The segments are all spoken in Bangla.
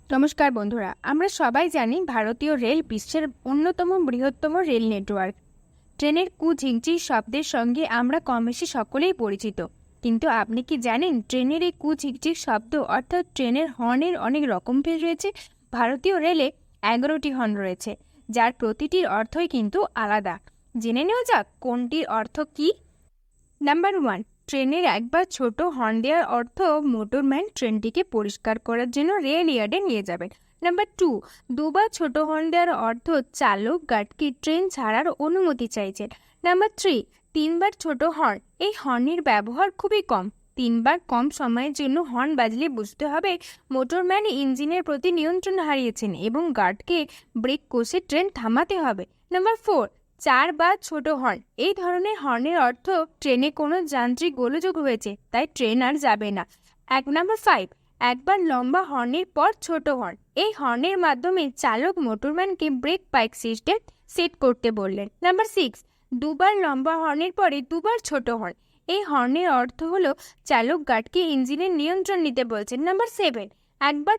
নমস্কার বন্ধুরা, আমরা সবাই জানি ভারতীয় রেল বিশ্বের অন্যতম বৃহত্তম রেল নেটওয়ার্ক। ট্রেনের কুঝিংচির শব্দের সঙ্গে আমরা কমবেশি সকলেই পরিচিত। কিন্তু আপনি কি জানেন ট্রেনের এই কুঝিংচির শব্দ অর্থাৎ ট্রেনের হর্নের অনেক রকম ভেদ রয়েছে? ভারতীয় রেলে 11টি হর্ন রয়েছে, যার প্রতিটির অর্থই কিন্তু আলাদা। জেনে নেওয়া যাক কোনটির অর্থ কি। নাম্বার 1, ট্রেনের একবার ছোট হর্ন দেওয়ার অর্থ মোটরম্যান ট্রেনটিকে পরিষ্কার করার জন্য রেল ইয়ার্ডে নিয়ে যাবেন। নাম্বার 2, দুবার ছোট হর্ন দেওয়ার অর্থ চালক গার্ডকে ট্রেন ছাড়ার অনুমতি চাইছেন। নাম্বার 3, তিনবার ছোট হর্ন, এই হর্নের ব্যবহার খুবই কম। তিনবার কম সময়ের জন্য হর্ন বাজলে বুঝতে হবে মোটরম্যান ইঞ্জিনের প্রতি নিয়ন্ত্রণ হারিয়েছেন এবং গার্ডকে ব্রেক কষে ট্রেন থামাতে হবে। নাম্বার 4, 4 বা ছোট হর্ন, এই ধরনের হর্নের অর্থ ট্রেনে কোনো যান্ত্রিক গোলযোগ হয়েছে, তাই ট্রেন আর যাবে না। নাম্বার 5, একবার লম্বা হর্নের পর ছোট হর্ন, এই হর্নের মাধ্যমে চালক মোটরম্যানকে ব্রেক পাইক সিস্টেম সেট করতে বললেন। নাম্বার 6, দুবার লম্বা হর্নের পরে দুবার ছোট হর্ন, এই হর্নের অর্থ হলো চালক গার্ডকে ইঞ্জিনের নিয়ন্ত্রণ নিতে বলছেন। নাম্বার 7, একবার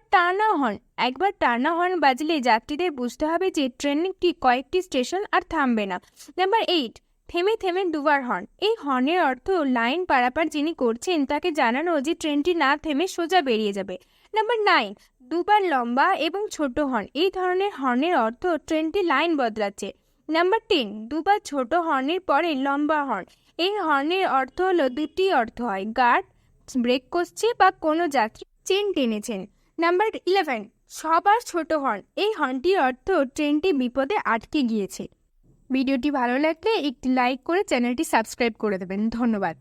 টানা হর্ন বাজলে যাত্রীদের বুঝতে হবে যে ট্রেনটি কয়েকটি স্টেশন আর থামবে না। নাম্বার 8, থেমে থেমে দুবার হর্ন, এই হর্নের অর্থ লাইন পারাপার যিনি করছেন তাকে জানানো যে ট্রেনটি না থেমে সোজা বেরিয়ে যাবে। নাম্বার 9, দুবার লম্বা এবং ছোট হর্ন, এই ধরনের হর্নের অর্থ ট্রেনটি লাইন বদলাচ্ছে। নাম্বার 10, দুবার ছোট হর্নের পরে লম্বা হর্ন, এই হর্নের অর্থ হলো দুটি অর্থ হয়, গার্ড ব্রেক করছে বা কোনো যাত্রী চেন টেনেছেন। নাম্বার 11, সবার ছোট হর্ন, এই হর্নটির অর্থ ট্রেনটি বিপদে আটকে গিয়েছে। ভিডিওটি ভালো লাগলে একটি লাইক করে চ্যানেলটি সাবস্ক্রাইব করে দেবেন। ধন্যবাদ।